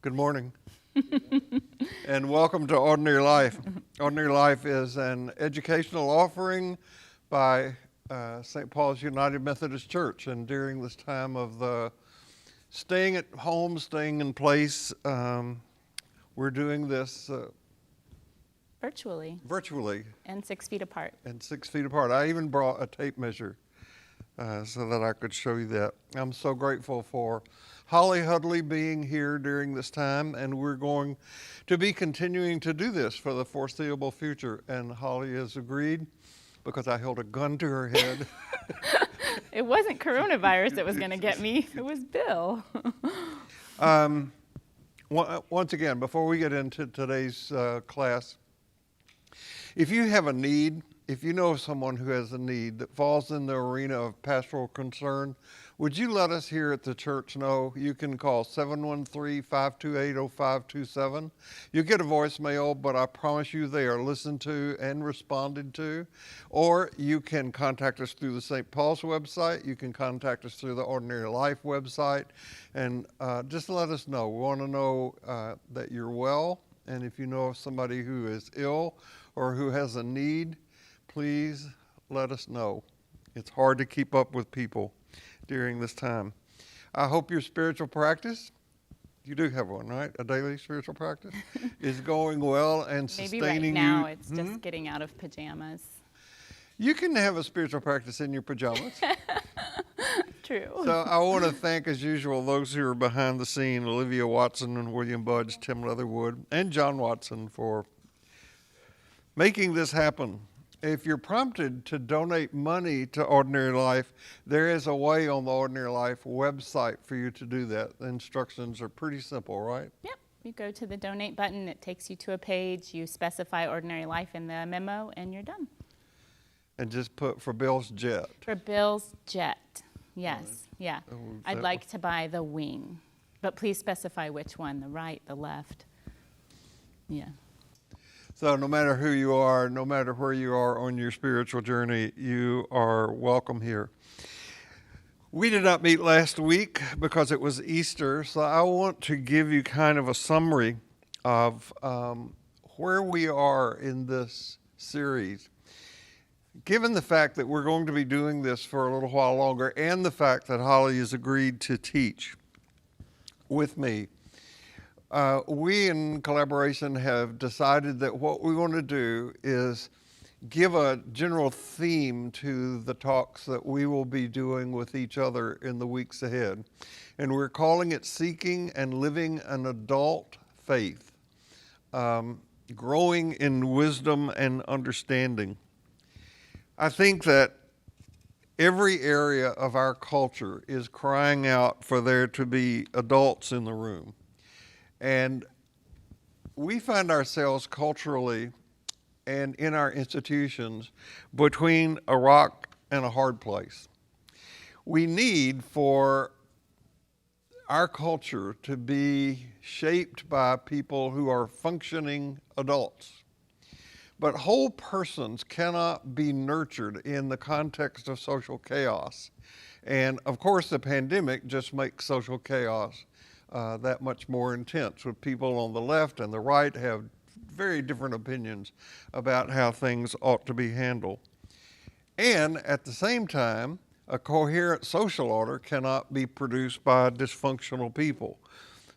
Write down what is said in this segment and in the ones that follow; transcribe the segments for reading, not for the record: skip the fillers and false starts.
Good morning, and welcome to Ordinary Life. Ordinary Life is an educational offering by St. Paul's United Methodist Church, and during this time of the staying at home, staying in place, we're doing this virtually and 6 feet apart. I even brought a tape measure so that I could show you that. I'm so grateful for Hudley being here during this time, and we're going to be continuing to do this for the foreseeable future. And Holly has agreed because I held a gun to her head. It wasn't coronavirus that was going to get me. It was Bill. Once again, before we get into today's class, if you have a need, if you know someone who has a need that falls in the arena of pastoral concern, would you let us here at the church know? You can call 713-528-0527. You get a voicemail, but I promise you they are listened to and responded to. Or you can contact us through the St. Paul's website. You can contact us through the Ordinary Life website. And just let us know. We want to know that you're well. And if you know of somebody who is ill or who has a need, please let us know. It's hard to keep up with people during this time. I hope your spiritual practice, you do have one, right? A daily spiritual practice is going well and sustaining you. Maybe right now it's just getting out of pajamas. You can have a spiritual practice in your pajamas. True. So I want to thank, as usual, those who are behind the scene, Olivia Watson and William Budge, Tim Leatherwood, and John Watson for making this happen. If you're prompted to donate money to Ordinary Life, there is a way on the Ordinary Life website for you to do that. The instructions are pretty simple, right? Yep. You go to the donate button, it takes you to a page, you specify Ordinary Life in the memo, and you're done. And just put for Bill's Jet. For Bill's Jet. Yes. Right. Yeah. Oh, I'd like to buy the wing, but please specify which one, the right, the left. Yeah. So no matter who you are, no matter where you are on your spiritual journey, you are welcome here. We did not meet last week because it was Easter, so I want to give you kind of a summary of where we are in this series. Given the fact that we're going to be doing this for a little while longer, and the fact that Holly has agreed to teach with me, we in collaboration have decided that what we want to do is give a general theme to the talks that we will be doing with each other in the weeks ahead. And we're calling it Seeking and Living an Adult Faith, Growing in Wisdom and Understanding. I think that every area of our culture is crying out for there to be adults in the room. And we find ourselves culturally and in our institutions between a rock and a hard place. We need for our culture to be shaped by people who are functioning adults. But whole persons cannot be nurtured in the context of social chaos. And of course, the pandemic just makes social chaos that much more intense, with people on the left and the right have very different opinions about how things ought to be handled. And at the same time, a coherent social order cannot be produced by dysfunctional people.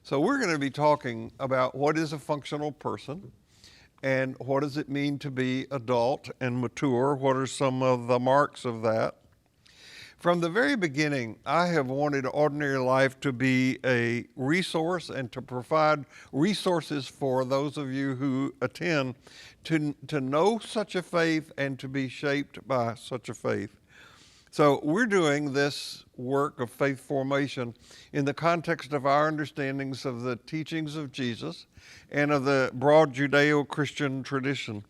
So we're going to be talking about what is a functional person and what does it mean to be adult and mature. What are some of the marks of that? From the very beginning, I have wanted Ordinary Life to be a resource and to provide resources for those of you who attend to know such a faith and to be shaped by such a faith. So we're doing this work of faith formation in the context of our understandings of the teachings of Jesus and of the broad Judeo-Christian tradition.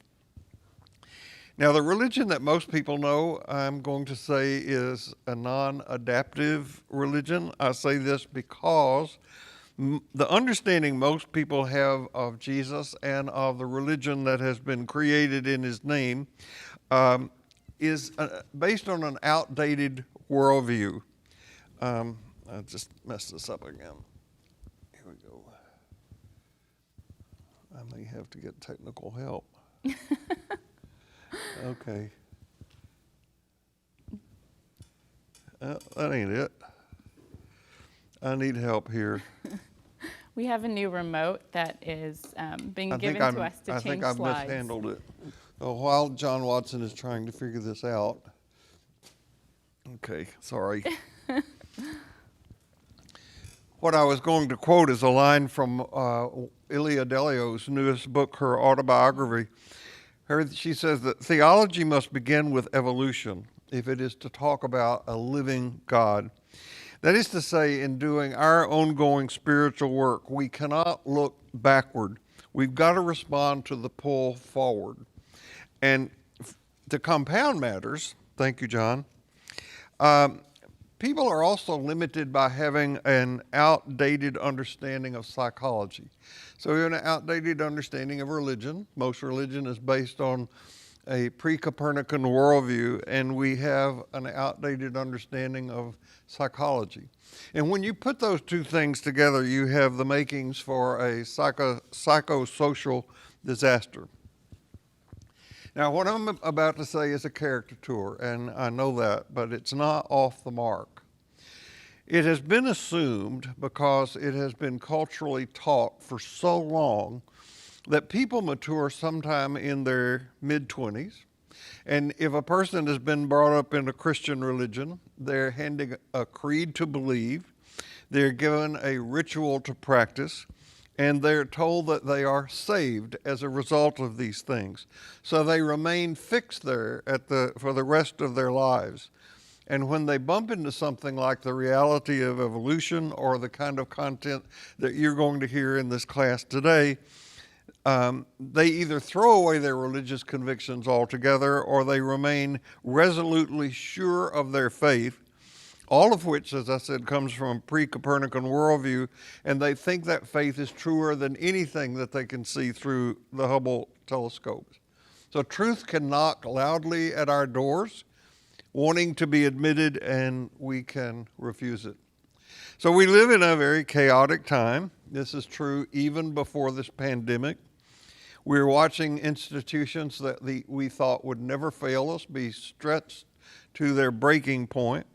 Now, the religion that most people know, I'm going to say, is a non-adaptive religion. I say this because the understanding most people have of Jesus and of the religion that has been created in his name is based on an outdated worldview. I just messed this up again. Here we go. I may have to get technical help. Okay. That ain't it. I need help here. We have a new remote that is being I given think to us to I change think I've slides. mishandled it. While John Watson is trying to figure this out. Okay, sorry. What I was going to quote is a line from Ilia Delio's newest book, her autobiography. She says that theology must begin with evolution if it is to talk about a living God. That is to say, in doing our ongoing spiritual work, we cannot look backward. We've got to respond to the pull forward. And to compound matters, thank you, John, people are also limited by having an outdated understanding of psychology. So we have an outdated understanding of religion. Most religion is based on a pre-Copernican worldview, and we have an outdated understanding of psychology. And when you put those two things together, you have the makings for a psychosocial disaster. Now, what I'm about to say is a caricature, and I know that, but it's not off the mark. It has been assumed, because it has been culturally taught for so long, that people mature sometime in their mid-20s. And if a person has been brought up in a Christian religion, they're handed a creed to believe, they're given a ritual to practice, and they're told that they are saved as a result of these things. So they remain fixed there for the rest of their lives. And when they bump into something like the reality of evolution or the kind of content that you're going to hear in this class today, they either throw away their religious convictions altogether, or they remain resolutely sure of their faith, all of which, as I said, comes from a pre-Copernican worldview, and they think that faith is truer than anything that they can see through the Hubble telescopes. So truth can knock loudly at our doors, wanting to be admitted, and we can refuse it. So we live in a very chaotic time. This is true even before this pandemic. We're watching institutions that we thought would never fail us be stretched to their breaking point.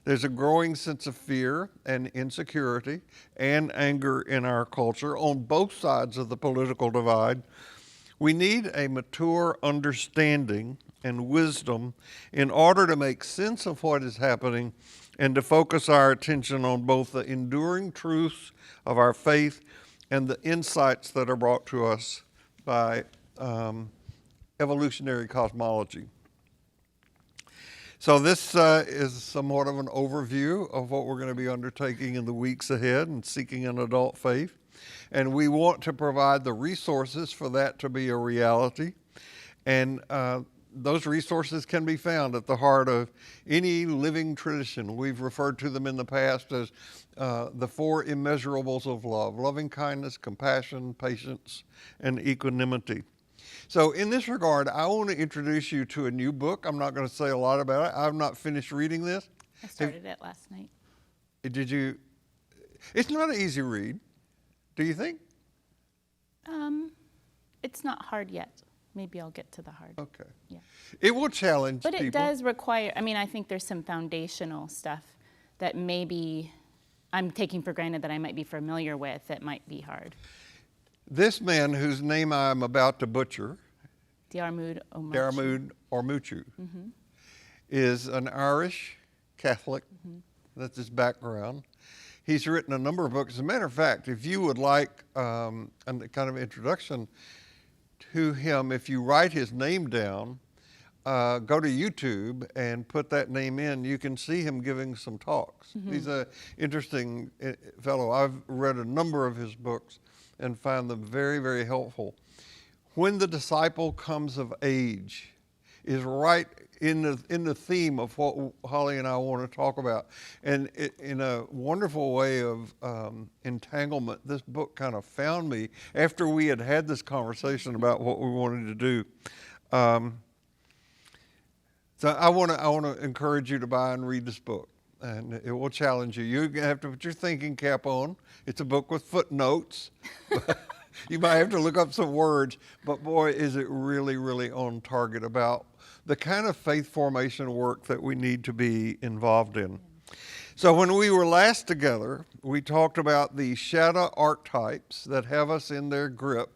There's a growing sense of fear and insecurity and anger in our culture on both sides of the political divide. We need a mature understanding and wisdom in order to make sense of what is happening and to focus our attention on both the enduring truths of our faith and the insights that are brought to us by evolutionary cosmology. So this is somewhat of an overview of what we're going to be undertaking in the weeks ahead and seeking an adult faith. And we want to provide the resources for that to be a reality. And those resources can be found at the heart of any living tradition. We've referred to them in the past as the four immeasurables of love: loving kindness, compassion, patience, and equanimity. So in this regard, I want to introduce you to a new book. I'm not going to say a lot about it. I've not finished reading this. I started it last night. Did you? It's not an easy read, do you think? It's not hard yet. Maybe I'll get to the hard. Okay. Yeah. It will challenge But people. it does require, I think there's some foundational stuff that maybe I'm taking for granted that I might be familiar with that might be hard. This man, whose name I'm about to butcher, Diarmuid Ormuchu, is an Irish Catholic. That's his background. He's written a number of books. As a matter of fact, if you would like a kind of introduction to him, if you write his name down, go to YouTube and put that name in, you can see him giving some talks. He's an interesting fellow. I've read a number of his books and find them very, very helpful. When the Disciple Comes of Age is right in the theme of what Holly and I want to talk about. And in a wonderful way of entanglement, this book kind of found me after we had this conversation about what we wanted to do. So I want to encourage you to buy and read this book, and it will challenge you. You have to put your thinking cap on. It's a book with footnotes, You might have to look up some words, but boy, is it really, really on target about the kind of faith formation work that we need to be involved in. So when we were last together, we talked about the shadow archetypes that have us in their grip.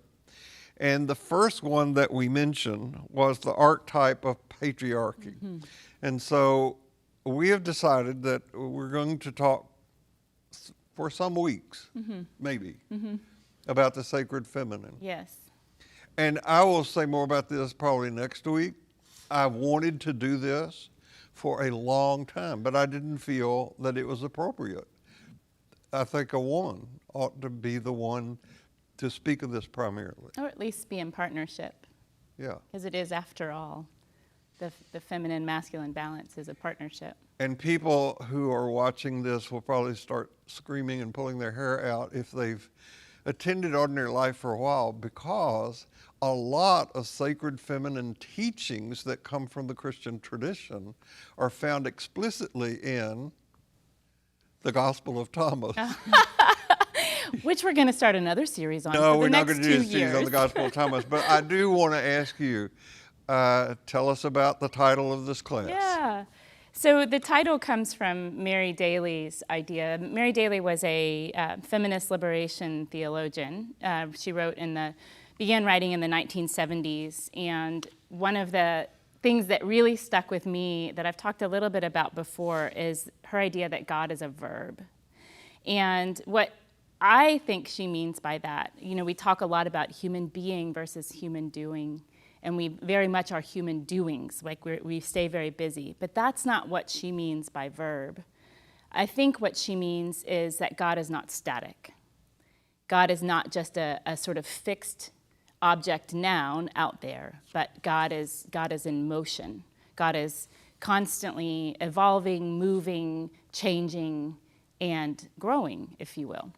And the first one that we mentioned was the archetype of patriarchy. Mm-hmm. And so we have decided that we're going to talk for some weeks, maybe, about the sacred feminine. Yes. And I will say more about this probably next week. I wanted to do this for a long time, but I didn't feel that it was appropriate. I think a woman ought to be the one to speak of this primarily. Or at least be in partnership. Yeah. Because it is, after all, the feminine-masculine balance is a partnership. And people who are watching this will probably start screaming and pulling their hair out if they've attended ordinary life for a while, because a lot of sacred feminine teachings that come from the Christian tradition are found explicitly in the Gospel of Thomas. Which we're going to start another series on. No, for we're the not next going to do a 2 series on years. the Gospel of Thomas, but I do want to ask you, tell us about the title of this class. Yeah. So the title comes from Mary Daly's idea. Mary Daly was a feminist liberation theologian. She began writing in the 1970s, and one of the things that really stuck with me that I've talked a little bit about before is her idea that God is a verb. And what I think she means by that, we talk a lot about human being versus human doing, and we very much are human doings, like we stay very busy. But that's not what she means by verb. I think what she means is that God is not static. God is not just a sort of fixed object noun out there, but God is in motion. God is constantly evolving, moving, changing, and growing, if you will.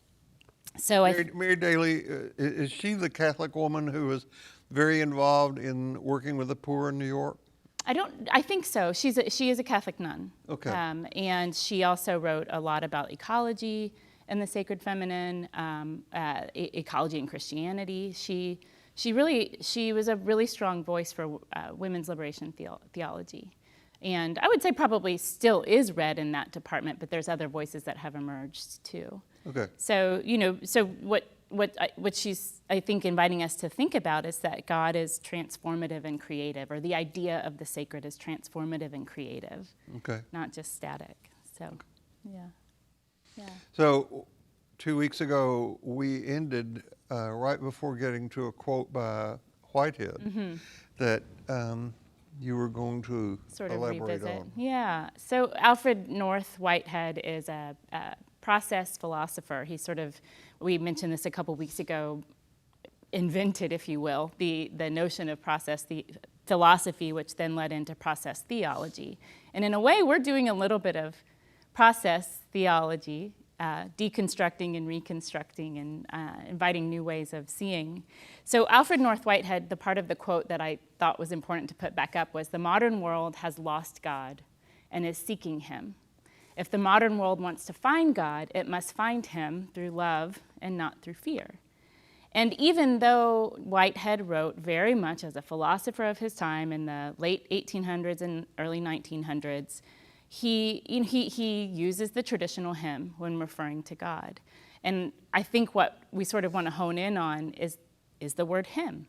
So Mary Daly, is she the Catholic woman who was very involved in working with the poor in New York? I think so. She is a Catholic nun. Okay. And she also wrote a lot about ecology and the sacred feminine, ecology and Christianity. She was a really strong voice for women's liberation theology. And I would say probably still is read in that department, but there's other voices that have emerged too. Okay. So, what she's, I think, inviting us to think about is that God is transformative and creative, or the idea of the sacred is transformative and creative, Okay. not just static. So, yeah. So 2 weeks ago, we ended right before getting to a quote by Whitehead that you were going to Sort of elaborate revisit. on. Yeah. So Alfred North Whitehead is a process philosopher. He we mentioned this a couple weeks ago, invented, if you will, the notion of process philosophy, which then led into process theology. And in a way, we're doing a little bit of process theology, deconstructing and reconstructing and inviting new ways of seeing. So Alfred North Whitehead, the part of the quote that I thought was important to put back up was, "The modern world has lost God and is seeking him. If the modern world wants to find God, it must find him through love and not through fear." And even though Whitehead wrote very much as a philosopher of his time in the late 1800s and early 1900s, he uses the traditional hymn when referring to God. And I think what we sort of want to hone in on is the word hymn,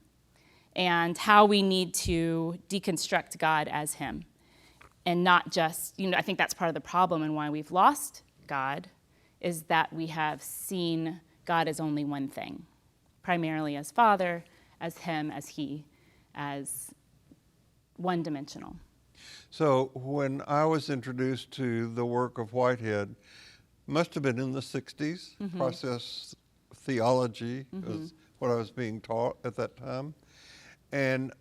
and how we need to deconstruct God as him. And not just, I think that's part of the problem and why we've lost God, is that we have seen God as only one thing, primarily as Father, as him, as he, as one-dimensional. So when I was introduced to the work of Whitehead, must have been in the 60s, process theology was what I was being taught at that time. And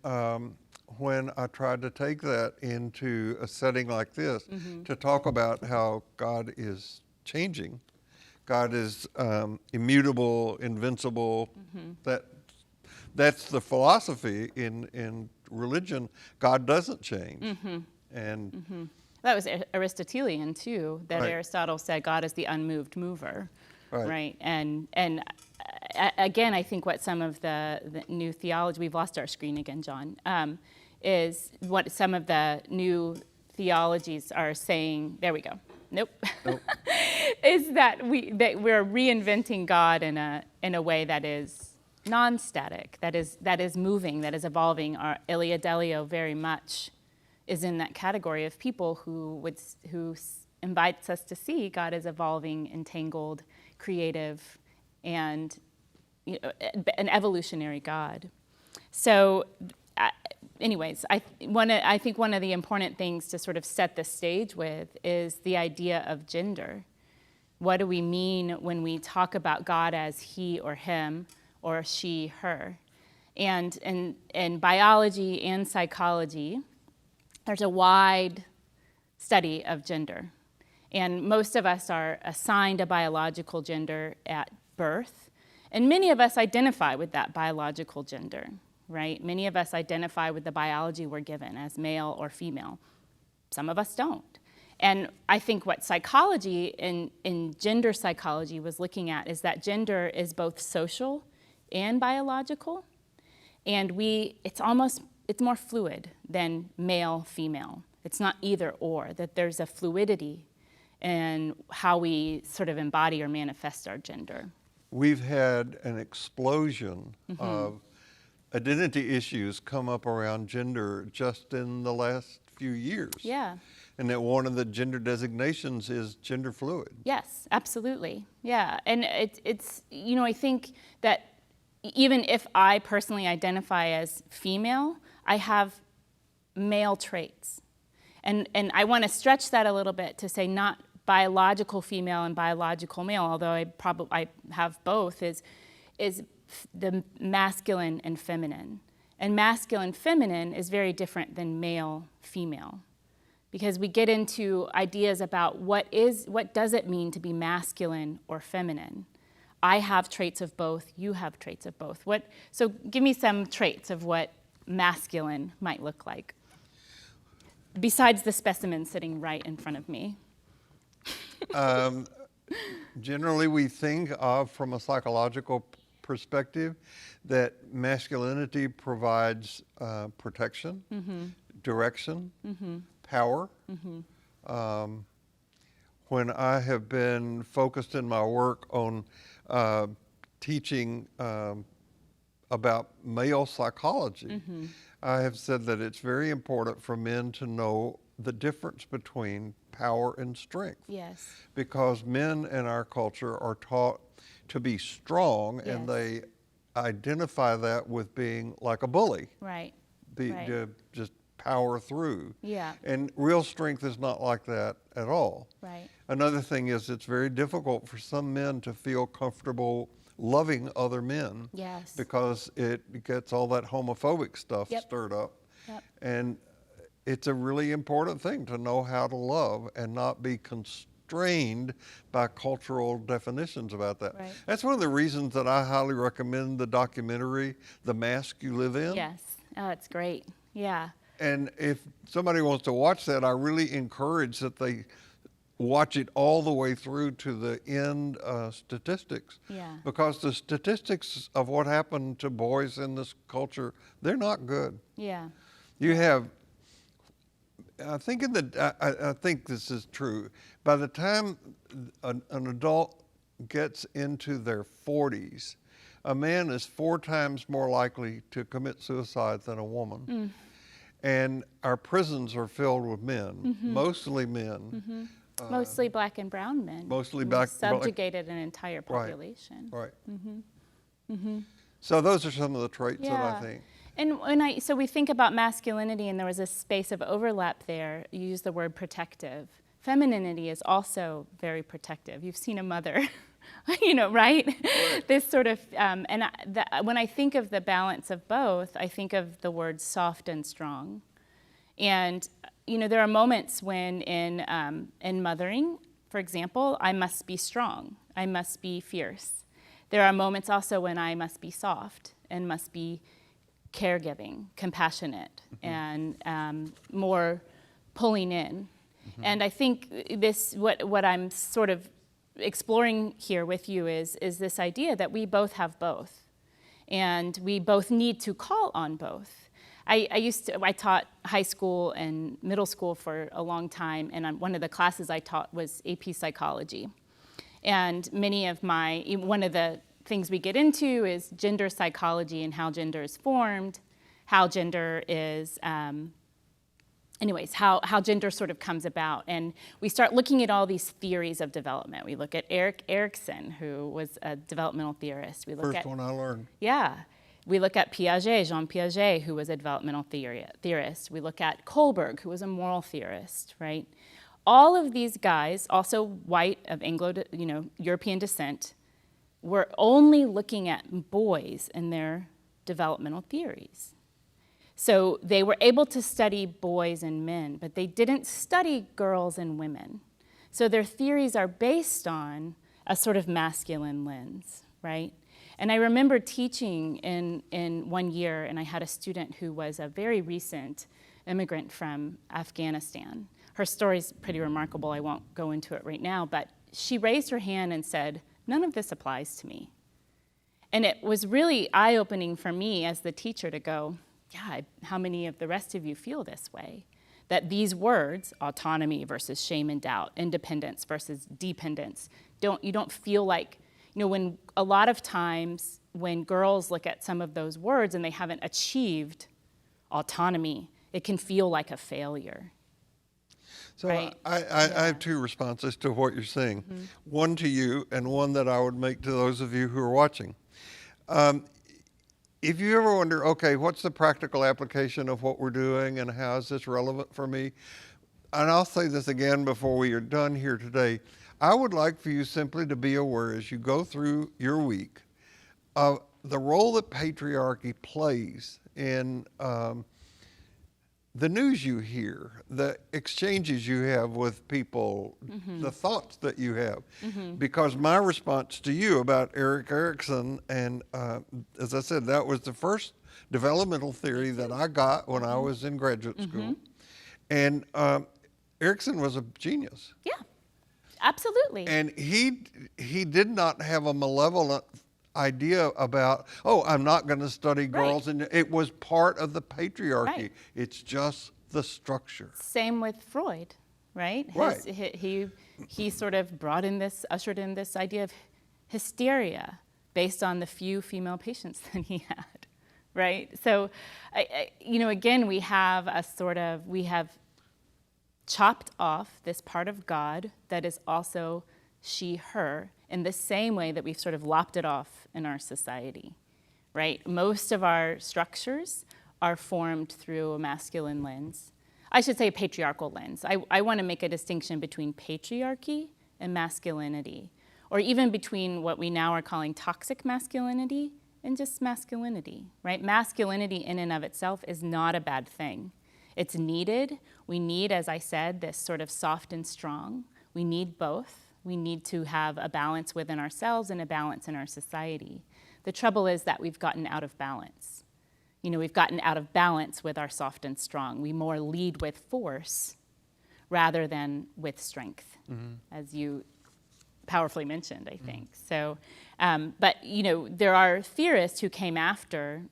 when I tried to take that into a setting like this, to talk about how God is changing, God is immutable, invincible, that's the philosophy in religion. God doesn't change. And that was Aristotelian too, that Right. Aristotle said God is the unmoved mover, Right. And again, I think what some of the new theology, we've lost our screen again, John, is what some of the new theologies are saying. There we go. Nope. Is that we're reinventing God in a way that is non-static, that is moving, that is evolving. Our Ilia Delio very much is in that category of people who invites us to see God as evolving, entangled, creative, and an evolutionary God. So, anyways, I think one of the important things to sort of set the stage with is the idea of gender. What do we mean when we talk about God as he or him or she, her? And in biology and psychology, there's a wide study of gender. And most of us are assigned a biological gender at birth. And many of us identify with that biological gender, right? Many of us identify with the biology we're given as male or female. Some of us don't. And I think what psychology in gender psychology was looking at is that gender is both social and biological. And it's more fluid than male, female. It's not either or, that there's a fluidity in how we sort of embody or manifest our gender. We've had an explosion of identity issues come up around gender just in the last few years. Yeah. And that one of the gender designations is gender fluid. Yes, absolutely. Yeah. And it's I think that even if I personally identify as female, I have male traits. And I want to stretch that a little bit to say not biological female and biological male, although I have both, is the masculine and feminine. And masculine feminine is very different than male female, because we get into ideas about what does it mean to be masculine or feminine. I have traits of both, you have traits of both. So give me some traits of what masculine might look like, besides the specimen sitting right in front of me. Generally, we think of, from a psychological perspective, that masculinity provides protection, direction, power. When I have been focused in my work on teaching about male psychology, I have said that it's very important for men to know the difference between power and strength. Yes. Because men in our culture are taught to be strong, Yes. and they identify that with being like a bully. Right. To just power through. Yeah. And real strength is not like that at all. Right. Another thing is it's very difficult for some men to feel comfortable loving other men. Yes. Because it gets all that homophobic stuff Yep. stirred up. Yep. And it's a really important thing to know how to love and not be constrained by cultural definitions about that. Right. That's one of the reasons that I highly recommend the documentary, The Mask You Live In. Yes. Oh, it's great. Yeah. And if somebody wants to watch that, I really encourage that they watch it all the way through to the end statistics. Yeah. Because the statistics of what happened to boys in this culture, they're not good. Yeah. You have, I think this is true. By the time an adult gets into their 40s, a man is 4 times more likely to commit suicide than a woman. And our prisons are filled with men, mostly men. Mostly black and brown men. Mostly who black. subjugated an entire population. Right. So those are some of the traits that I Yeah. think. And so we think about masculinity, and there was a space of overlap there. You use the word protective. Femininity is also very protective. You've seen a mother, right? This sort of, when I think of the balance of both, I think of the words soft and strong. And, there are moments when in mothering, for example, I must be strong. I must be fierce. There are moments also when I must be soft and must be caregiving, compassionate, and more pulling in. And I think what I'm sort of exploring here with you is this idea that we both have both, and we both need to call on both. I taught high school and middle school for a long time, and one of the classes I taught was AP psychology. And one of the things we get into is gender psychology and how gender is formed, how gender is, how gender sort of comes about. And we start looking at all these theories of development. We look at Erik Erikson, who was a developmental theorist. First one I learned. Yeah. We look at Jean Piaget, who was a developmental theorist. We look at Kohlberg, who was a moral theorist, right? All of these guys, also white of European descent, were only looking at boys and their developmental theories. So they were able to study boys and men, but they didn't study girls and women. So their theories are based on a sort of masculine lens, right? And I remember teaching in 1 year, and I had a student who was a very recent immigrant from Afghanistan. Her story's pretty remarkable. I won't go into it right now, but she raised her hand and said, "None of this applies to me." And it was really eye-opening for me as the teacher to go, yeah, how many of the rest of you feel this way? That these words, autonomy versus shame and doubt, independence versus dependence, you don't feel like, when a lot of times when girls look at some of those words and they haven't achieved autonomy, it can feel like a failure. So right? I have two responses to what you're saying. Mm-hmm. One to you and one that I would make to those of you who are watching. If you ever wonder, okay, what's the practical application of what we're doing and how is this relevant for me? And I'll say this again before we are done here today. I would like for you simply to be aware as you go through your week of the role that patriarchy plays in the news you hear, the exchanges you have with people, mm-hmm. the thoughts that you have. Mm-hmm. Because my response to you about Erik Erikson, and as I said, that was the first developmental theory that I got when I was in graduate school. Mm-hmm. And Erikson was a genius. Yeah, absolutely. And he did not have a malevolent idea about, I'm not going to study girls, right. And it was part of the patriarchy. Right. It's just the structure. Same with Freud, right? Right. He sort of ushered in this idea of hysteria based on the few female patients that he had, right? So, again, we have chopped off this part of God that is also she, her, in the same way that we've sort of lopped it off in our society, right? Most of our structures are formed through a masculine lens. I should say a patriarchal lens. I want to make a distinction between patriarchy and masculinity, or even between what we now are calling toxic masculinity and just masculinity, right? Masculinity in and of itself is not a bad thing. It's needed. We need, as I said, this sort of soft and strong. We need both. We need to have a balance within ourselves and a balance in our society. The trouble is that we've gotten out of balance. We've gotten out of balance with our soft and strong. We more lead with force rather than with strength, mm-hmm. as you powerfully mentioned, I think. Mm-hmm. So, but there are theorists who came after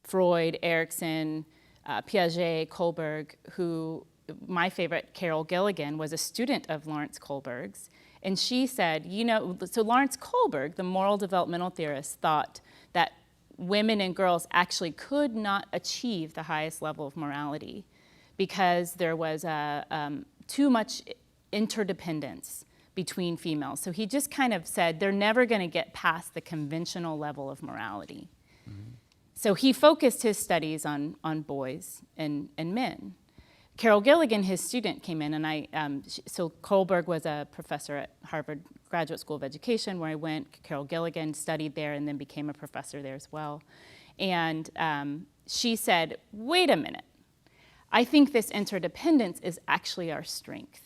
Freud, Erikson, Piaget, Kohlberg, who, my favorite, Carol Gilligan, was a student of Lawrence Kohlberg's, and she said, so Lawrence Kohlberg, the moral developmental theorist, thought that women and girls actually could not achieve the highest level of morality because there was too much interdependence between females. So he just kind of said they're never going to get past the conventional level of morality. Mm-hmm. So he focused his studies on boys and men. Carol Gilligan, his student, came in, and so Kohlberg was a professor at Harvard Graduate School of Education, where I went. Carol Gilligan studied there and then became a professor there as well. And she said, wait a minute, I think this interdependence is actually our strength.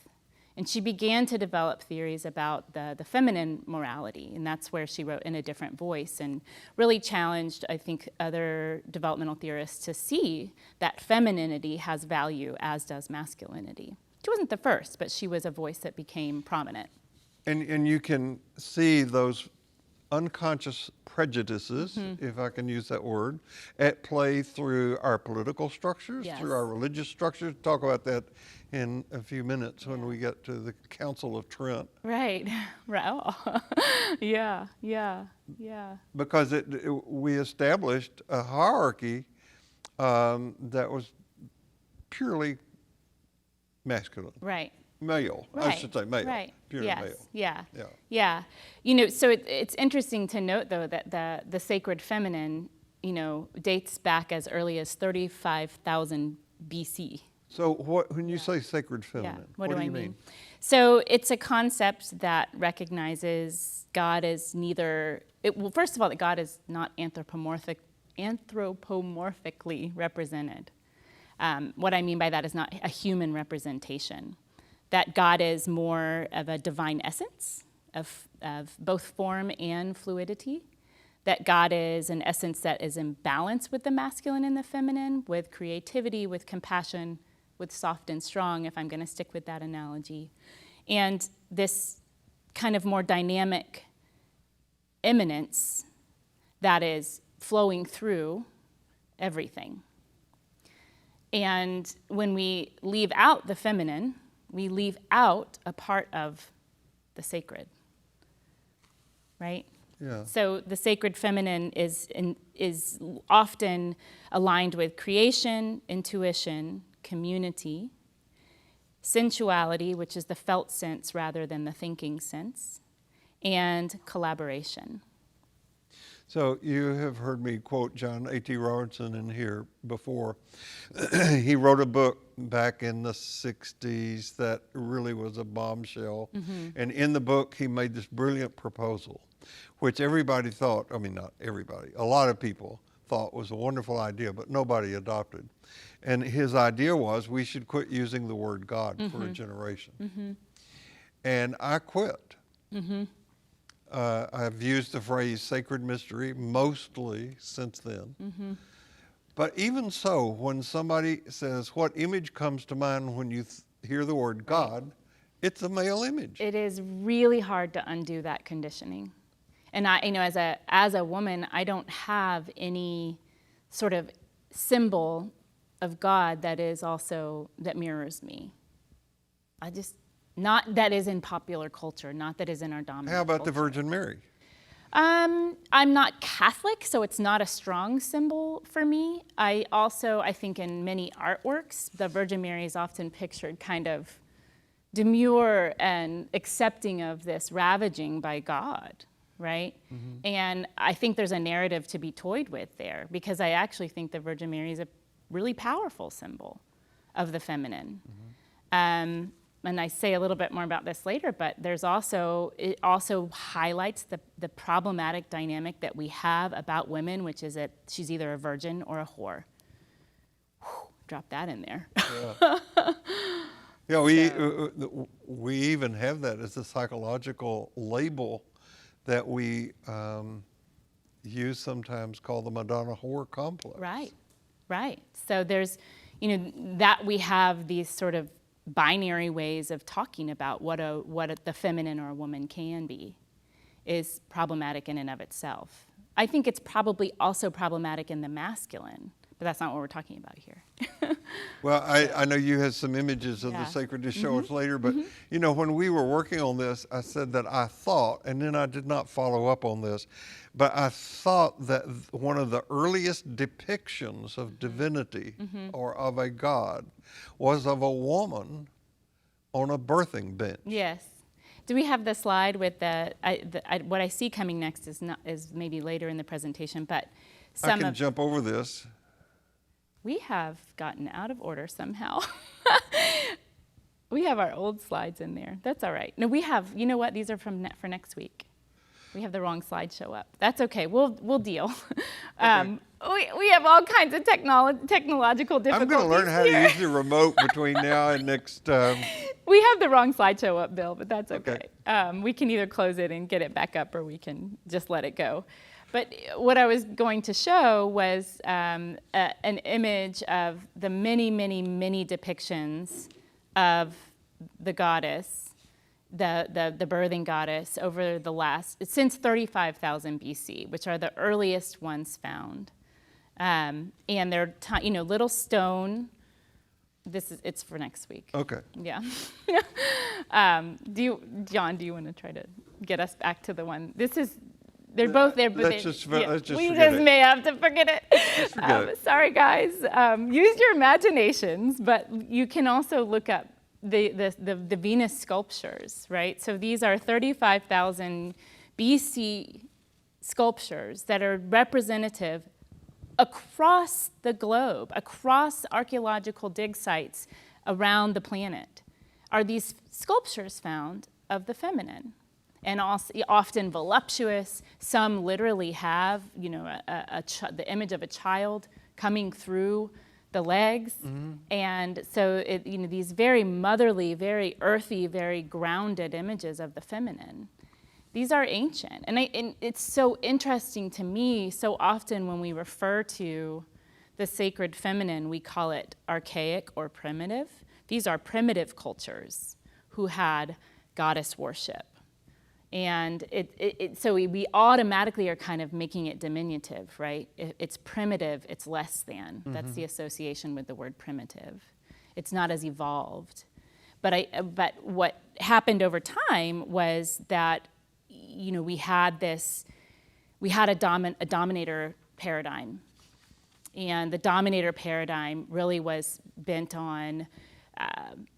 And she began to develop theories about the feminine morality, and that's where she wrote In a Different Voice, and really challenged, I think, other developmental theorists to see that femininity has value, as does masculinity. She wasn't the first, but she was a voice that became prominent. And you can see those unconscious prejudices, if I can use that word, at play through our political structures, Yes. through our religious structures. Talk about that in a few minutes when we get to the Council of Trent. Right. Right. Oh. Yeah. Yeah. Yeah. Because we established a hierarchy that was purely masculine. Right. Male, Right. I should say male. Right. Purely Yes. male. Yeah. Yeah. Yeah. You know, so it's interesting to note, though, that the sacred feminine, you know, dates back as early as 35,000 BC. So when you say sacred feminine, What do do I you mean? mean? So it's a concept that recognizes God as neither, well, first of all, that God is not anthropomorphically represented. What I mean by that is not a human representation. That God is more of a divine essence of both form and fluidity. That God is an essence that is in balance with the masculine and the feminine, with creativity, with compassion, with soft and strong, if I'm going to stick with that analogy. And this kind of more dynamic immanence that is flowing through everything. And when we leave out the feminine, we leave out a part of the sacred, right? Yeah. So the sacred feminine is often aligned with creation, intuition, community, sensuality, which is the felt sense rather than the thinking sense, and collaboration. So you have heard me quote John A.T. Robertson in here before. He wrote a book back in the 60s that really was a bombshell. And in the book, he made this brilliant proposal, which everybody thought, I mean, not everybody, a lot of people thought was a wonderful idea, but nobody adopted. And his idea was we should quit using the word God for a generation. And I quit. I've used the phrase sacred mystery mostly since then. But even so, when somebody says, what image comes to mind when you hear the word God, it's a male image. It is really hard to undo that conditioning. And I, you know, as a woman, I don't have any sort of symbol of God that is also, that mirrors me. Not that is in popular culture, not that is in our dominant How about the culture. Virgin Mary? I'm not Catholic, so it's not a strong symbol for me. I think in many artworks, the Virgin Mary is often pictured kind of demure and accepting of this ravaging by God, right? And I think there's a narrative to be toyed with there, because I actually think the Virgin Mary is a really powerful symbol of the feminine. And I say a little bit more about this later, but it also highlights the problematic dynamic that we have about women, which is that she's either a virgin or a whore. Whew, drop that in there. Yeah, we even have that as a psychological label that we use sometimes, called the Madonna whore complex. Right. So there's, that we have these sort of binary ways of talking about what the feminine or a woman can be is problematic in and of itself. I think it's probably also problematic in the masculine, but that's not what we're talking about here. Well, I know you had some images of the Yeah. sacred to show us later, but when we were working on this, I said that I thought, and then I did not follow up on this, but I thought that one of the earliest depictions of divinity or of a god was of a woman on a birthing bench. Yes. Do we have the slide with what I see coming next is maybe later in the presentation, but I can jump over this. We have gotten out of order somehow. We have our old slides in there. That's all right. No, we have, you know what? These are for next week. We have the wrong slide show up. That's okay. We'll deal. Okay. We have all kinds of technological difficulties. I'm going to learn how to use the remote between now and next. We have the wrong slideshow up, Bill, but that's okay. We can either close it and get it back up, or we can just let it go. But what I was going to show was an image of the many, many, many depictions of the goddess the birthing goddess over since 35,000 BC, which are the earliest ones found. And they're little stone. It's for next week. Okay. Yeah. John, do you want to try to get us back to the one? They're both there, but let's just we forget just it. may have to forget it. Just forget it. Sorry, guys. Use your imaginations, but you can also look up the Venus sculptures, right? So these are 35,000 BC sculptures that are representative across the globe, across archaeological dig sites around the planet. Are these sculptures found of the feminine? And also often voluptuous. Some literally have, the image of a child coming through the legs. Mm-hmm. And so these very motherly, very earthy, very grounded images of the feminine. These are ancient. And it's so interesting to me, so often when we refer to the sacred feminine, we call it archaic or primitive. These are primitive cultures who had goddess worship. And so we automatically are kind of making it diminutive, right? It's primitive, it's less than. Mm-hmm. That's the association with the word primitive. It's not as evolved. But what happened over time was that, we had a dominator paradigm. And the dominator paradigm really was bent on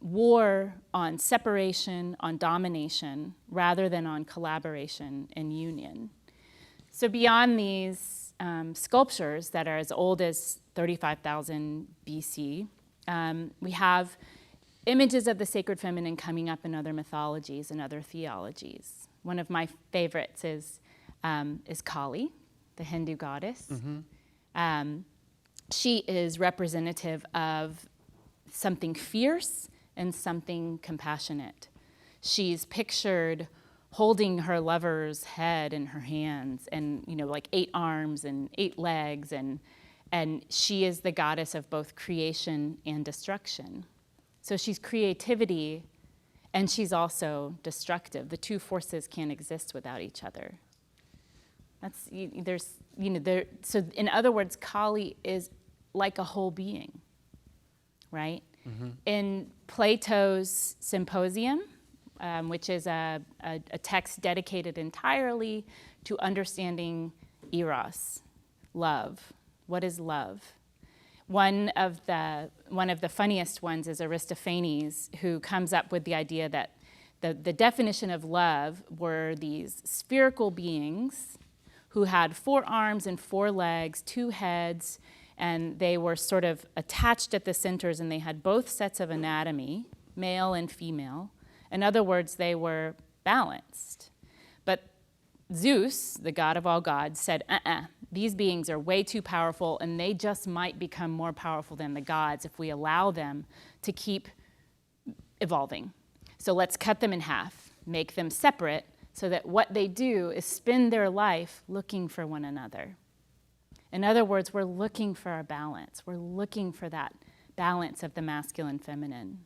war, on separation, on domination, rather than on collaboration and union. So beyond these sculptures that are as old as 35,000 BC, we have images of the sacred feminine coming up in other mythologies and other theologies. One of my favorites is Kali, the Hindu goddess. Mm-hmm. She is representative of something fierce and something compassionate. She's pictured holding her lover's head in her hands and, like 8 arms and 8 legs. And she is the goddess of both creation and destruction. So she's creativity and she's also destructive. The two forces can't exist without each other. So in other words, Kali is like a whole being. Right? Mm-hmm. In Plato's Symposium, which is a text dedicated entirely to understanding eros, love. What is love? One of the funniest ones is Aristophanes, who comes up with the idea that the definition of love were these spherical beings who had 4 arms and 4 legs, 2 heads, and they were sort of attached at the centers, and they had both sets of anatomy, male and female. In other words, they were balanced. But Zeus, the god of all gods, said, these beings are way too powerful, and they just might become more powerful than the gods if we allow them to keep evolving. So let's cut them in half, make them separate, so that what they do is spend their life looking for one another. In other words, we're looking for our balance. We're looking for that balance of the masculine feminine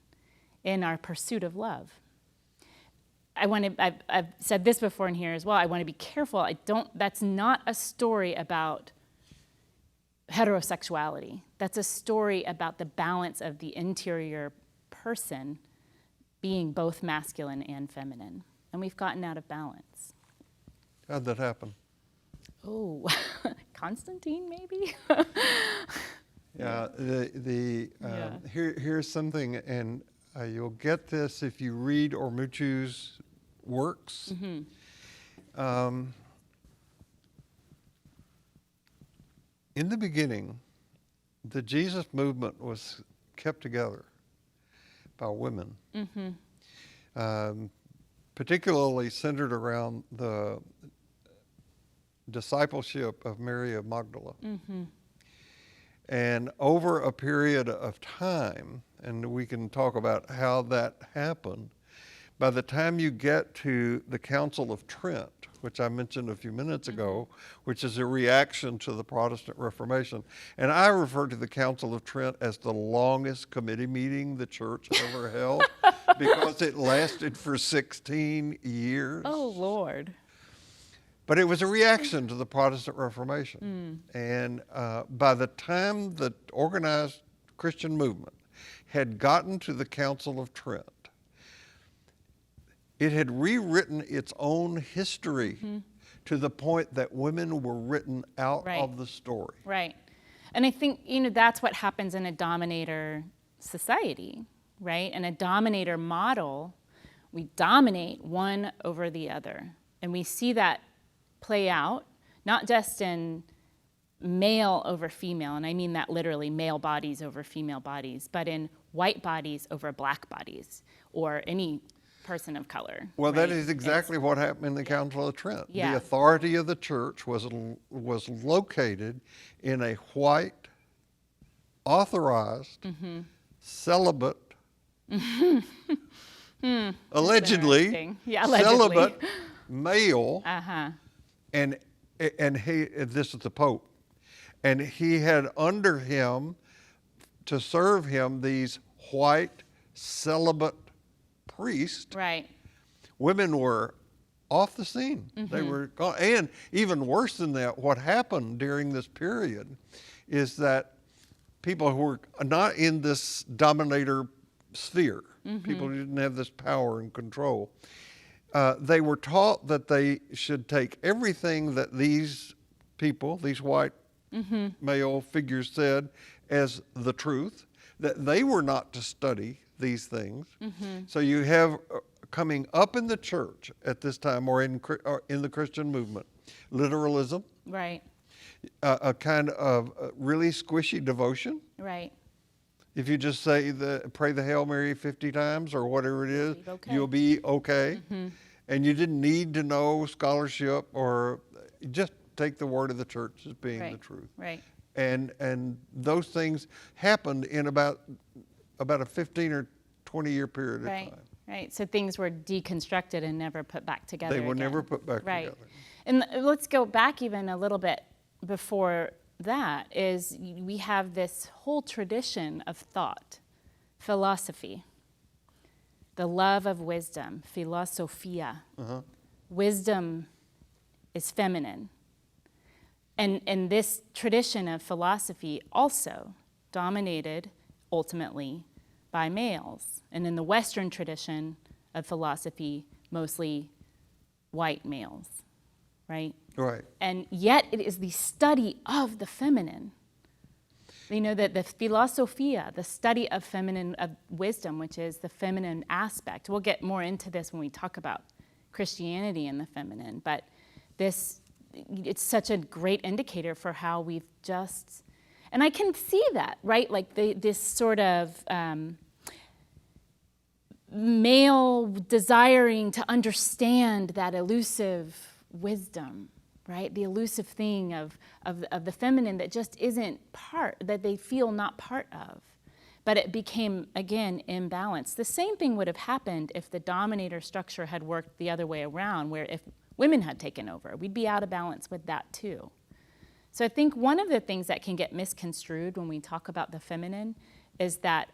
in our pursuit of love. I've said this before in here as well. I want to be careful. That's not a story about heterosexuality. That's a story about the balance of the interior person being both masculine and feminine. And we've gotten out of balance. How'd that happen? Oh, Constantine, maybe? Yeah, here's something, and you'll get this if you read Ormuchu's works. Mm-hmm. In the beginning, the Jesus movement was kept together by women, mm-hmm. Particularly centered around the discipleship of Mary of Magdala. Mm-hmm. And over a period of time, and we can talk about how that happened, By the time you get to the Council of Trent, which I mentioned a few minutes ago, which is a reaction to the Protestant Reformation, and I refer to the Council of Trent as the longest committee meeting the church ever held because it lasted for 16 years. Oh, Lord. But it was a reaction to the Protestant Reformation. And by the time the organized Christian movement had gotten to the Council of Trent, it had rewritten its own history to the point that women were written out of the story. Right. And I think, that's what happens in a dominator society, right? In a dominator model, we dominate one over the other. And we see that play out, not just in male over female, and I mean that literally, male bodies over female bodies, but in white bodies over black bodies, or any person of color. Well, right? that is exactly what happened in the Council of Trent. Yeah. The authority of the church was located in a white, authorized, celibate, allegedly, celibate male, and this is the Pope, and he had under him to serve him these white, celibate priest. Right. Women were off the scene. They were gone. And even worse than that, what happened during this period is that people who were not in this dominator sphere, people who didn't have this power and control, they were taught that they should take everything that these people, these white male figures said as the truth, that they were not to study these things. So you have coming up in the church at this time, or in the Christian movement, literalism, right, a kind of really squishy devotion. Right. If you just say pray the Hail Mary 50 times or whatever it is, you'll be okay. And you didn't need to know scholarship, or just take the word of the church as being the truth. Right. And those things happened in about a 15 or 20 year period of time. Right. So things were deconstructed and never put back together. They were again. never put back together. And let's go back even a little bit before that. Is we have this whole tradition of thought, philosophy, the love of wisdom, philosophia. Wisdom is feminine. And this tradition of philosophy also dominated ultimately by males. And in the Western tradition of philosophy, mostly white males, right? Right. And yet it is the study of the feminine. That the philosophia, the study of feminine, of wisdom, which is the feminine aspect. We'll get more into this when we talk about Christianity and the feminine, but it's such a great indicator for how we've just, and I can see that, right? Like this sort of male desiring to understand that elusive wisdom, right? The elusive thing of the feminine that just isn't part, that they feel not part of. But it became, again, imbalanced. The same thing would have happened if the dominator structure had worked the other way around, where if women had taken over, we'd be out of balance with that too. So I think one of the things that can get misconstrued when we talk about the feminine is that,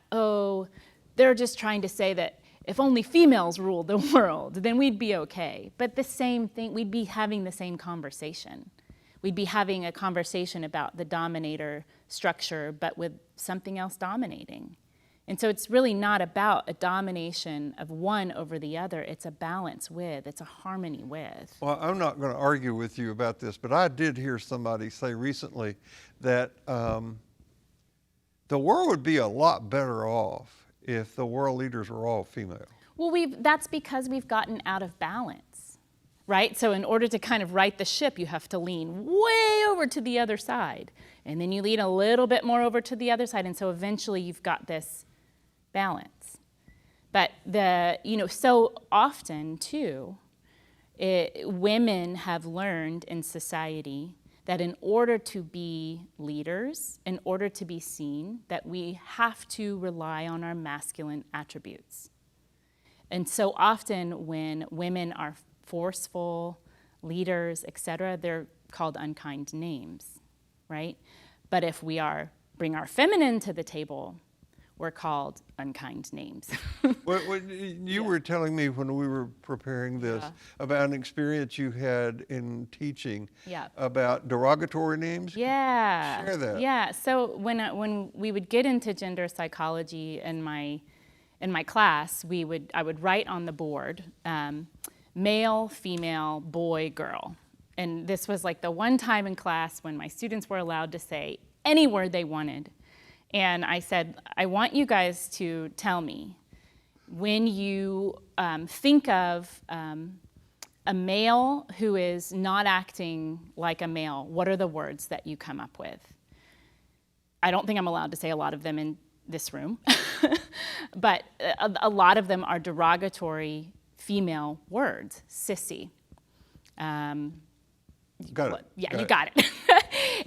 they're just trying to say that if only females ruled the world, then we'd be okay. But the same thing, we'd be having the same conversation. We'd be having a conversation about the dominator structure, but with something else dominating. And so it's really not about a domination of one over the other. It's a balance with, it's a harmony with. Well, I'm not going to argue with you about this, but I did hear somebody say recently that the world would be a lot better off if the world leaders were all female. Well, that's because we've gotten out of balance, right? So in order to kind of right the ship, you have to lean way over to the other side. And then you lean a little bit more over to the other side. And so eventually you've got this balance. But so often too, women have learned in society that in order to be leaders, in order to be seen, that we have to rely on our masculine attributes. And so often when women are forceful, leaders, etc., they're called unkind names, right? But if we bring our feminine to the table, we're called unkind names. What you were telling me when we were preparing this about an experience you had in teaching about derogatory names. Yeah. Share that. Yeah. So when we would get into gender psychology in my class, I would write on the board male, female, boy, girl. And this was like the one time in class when my students were allowed to say any word they wanted. And I said, I want you guys to tell me when you think of a male who is not acting like a male, what are the words that you come up with? I don't think I'm allowed to say a lot of them in this room, but a lot of them are derogatory female words, sissy. Got it. Yeah, you got it.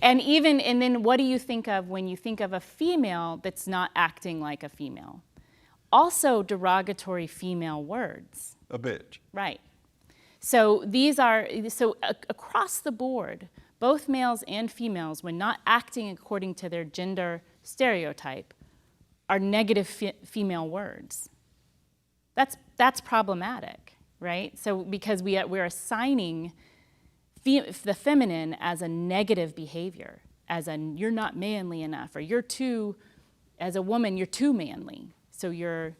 And then what do you think of when you think of a female that's not acting like a female? Also derogatory female words. A bitch. Right. So across the board, both males and females, when not acting according to their gender stereotype, are negative female words. That's problematic, right? So because we're assigning the feminine as a negative behavior, as you're not manly enough, or as a woman, you're too manly. So again,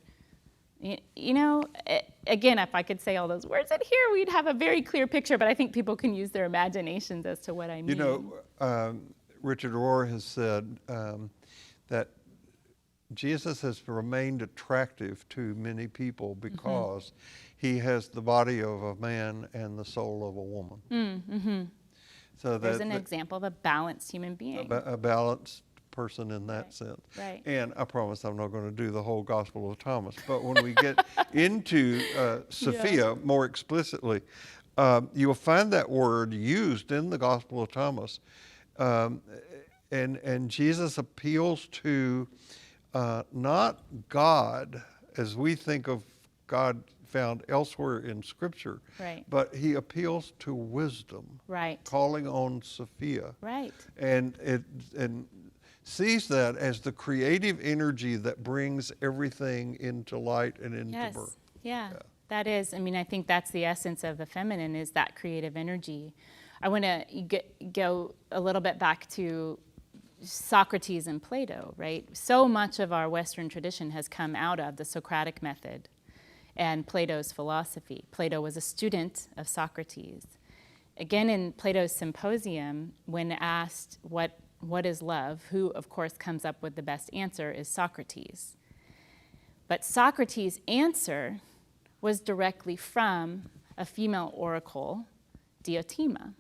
if I could say all those words in here, we'd have a very clear picture, but I think people can use their imaginations as to what I mean. Richard Rohr has said that Jesus has remained attractive to many people because he has the body of a man and the soul of a woman. Mm-hmm. So there's an example of a balanced human being. A balanced person in that sense. Right. And I promise I'm not going to do the whole Gospel of Thomas, but when we get into Sophia more explicitly, you'll find that word used in the Gospel of Thomas. And Jesus appeals to not God as we think of God found elsewhere in Scripture, right, but he appeals to wisdom, right, calling on Sophia, right, and sees that as the creative energy that brings everything into light and into birth. Yeah, that is. I mean, I think that's the essence of the feminine, is that creative energy. I want to go a little bit back to Socrates and Plato, right? So much of our Western tradition has come out of the Socratic method and Plato's philosophy. Plato was a student of Socrates. Again, in Plato's Symposium, when asked what is love, who of course comes up with the best answer is Socrates. But Socrates' answer was directly from a female oracle, Diotima.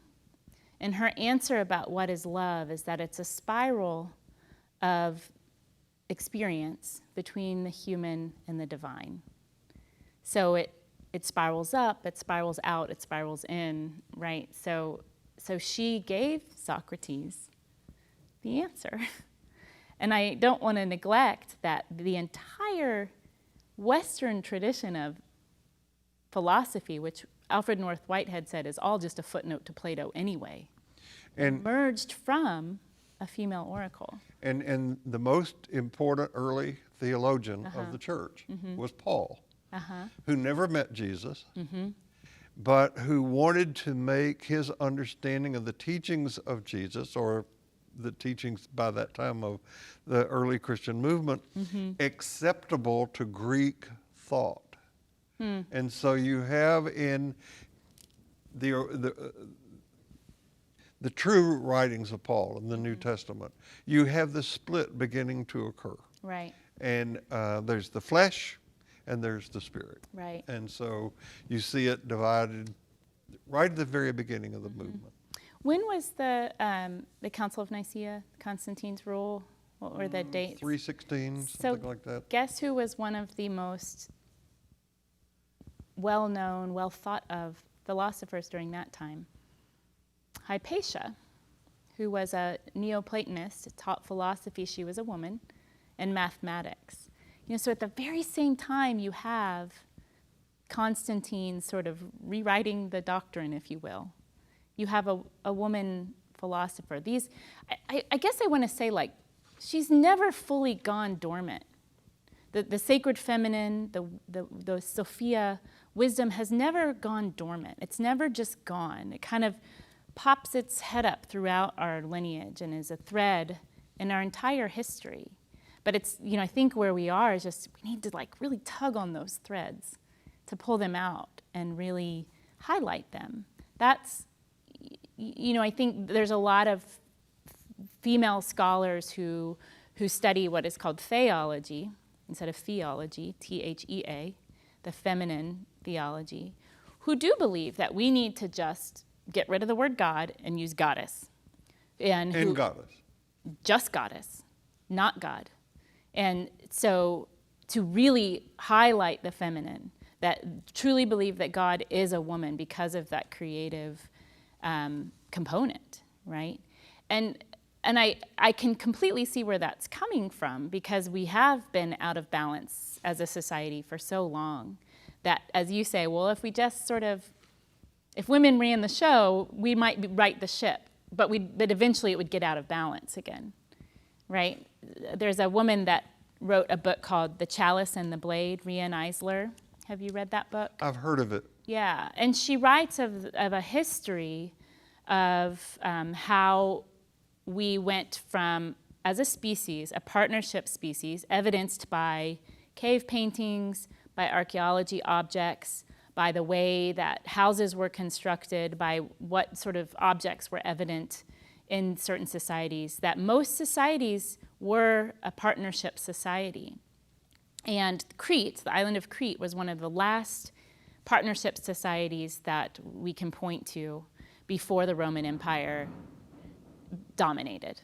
And her answer about what is love is that it's a spiral of experience between the human and the divine. So it spirals up, it spirals out, it spirals in, right? So she gave Socrates the answer. And I don't want to neglect that the entire Western tradition of philosophy, which Alfred North Whitehead said is all just a footnote to Plato anyway, emerged from a female oracle. And the most important early theologian of the church was Paul, who never met Jesus, but who wanted to make his understanding of the teachings of Jesus, or the teachings by that time of the early Christian movement, acceptable to Greek thought. And so you have in the true writings of Paul in the New Testament, you have the split beginning to occur. Right. And there's the flesh and there's the spirit. Right. And so you see it divided right at the very beginning of the movement. When was the Council of Nicaea, Constantine's rule? What were the dates? 316, something like that. Guess who was one of the most well-known, well-thought-of philosophers during that time? Hypatia, who was a Neoplatonist, taught philosophy. She was a woman, and mathematics. So at the very same time, you have Constantine sort of rewriting the doctrine, if you will. You have a woman philosopher. I guess I want to say, like, she's never fully gone dormant. The sacred feminine, the Sophia wisdom has never gone dormant. It's never just gone. It kind of pops its head up throughout our lineage and is a thread in our entire history. But it's, I think where we are is just, we need to like really tug on those threads to pull them out and really highlight them. That's, I think there's a lot of female scholars who study what is called theology instead of theology, Thea, the feminine theology, who do believe that we need to just get rid of the word God and use goddess. And goddess. Just goddess, not God. And so to really highlight the feminine, that truly believe that God is a woman because of that creative component, right? And I can completely see where that's coming from, because we have been out of balance as a society for so long that, as you say, well, if we just if women ran the show, we might right the ship, but eventually it would get out of balance again, right? There's a woman that wrote a book called The Chalice and the Blade, Rian Eisler. Have you read that book? I've heard of it. Yeah, and she writes of a history of how we went from, as a species, a partnership species, evidenced by cave paintings, by archaeology objects, by the way that houses were constructed, by what sort of objects were evident in certain societies, that most societies were a partnership society. And Crete, the island of Crete, was one of the last partnership societies that we can point to before the Roman Empire dominated.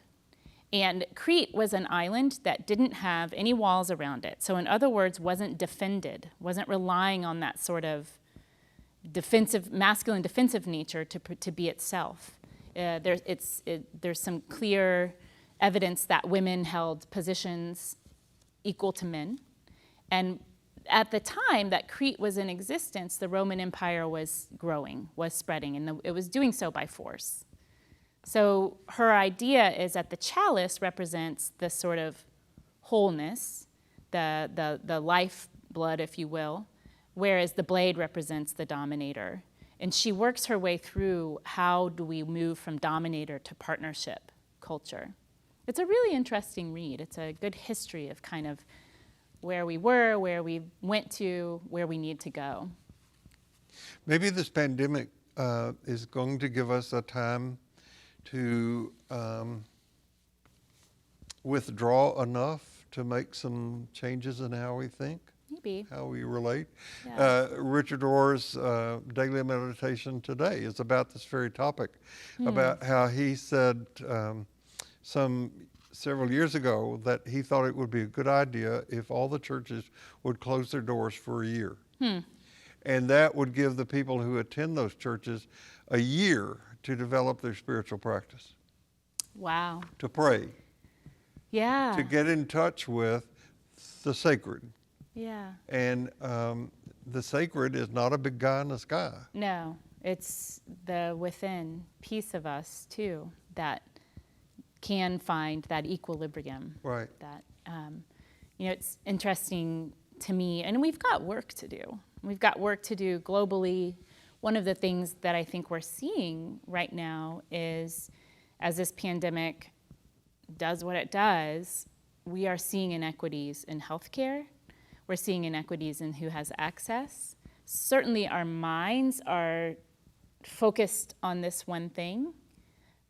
And Crete was an island that didn't have any walls around it. So in other words, wasn't defended, wasn't relying on that sort of masculine defensive nature to be itself. There's some clear evidence that women held positions equal to men. And at the time that Crete was in existence, the Roman Empire was growing, was spreading, and it was doing so by force. So her idea is that the chalice represents the sort of wholeness, the lifeblood, if you will, whereas the blade represents the dominator. And she works her way through how do we move from dominator to partnership culture. It's a really interesting read. It's a good history of kind of where we were, where we went to, where we need to go. Maybe this pandemic is going to give us a time to withdraw enough to make some changes in how we think, Maybe. how we relate. Yeah. Richard Rohr's daily meditation today is about this very topic, about how he said several years ago that he thought it would be a good idea if all the churches would close their doors for a year. And that would give the people who attend those churches a year to develop their spiritual practice. Wow. To pray. Yeah. To get in touch with the sacred. Yeah. And the sacred is not a big guy in the sky. No, it's the within piece of us too that can find that equilibrium. Right. That it's interesting to me, and we've got work to do. We've got work to do globally. One of the things that I think we're seeing right now is, as this pandemic does what it does, we are seeing inequities in healthcare. We're seeing inequities in who has access. Certainly our minds are focused on this one thing,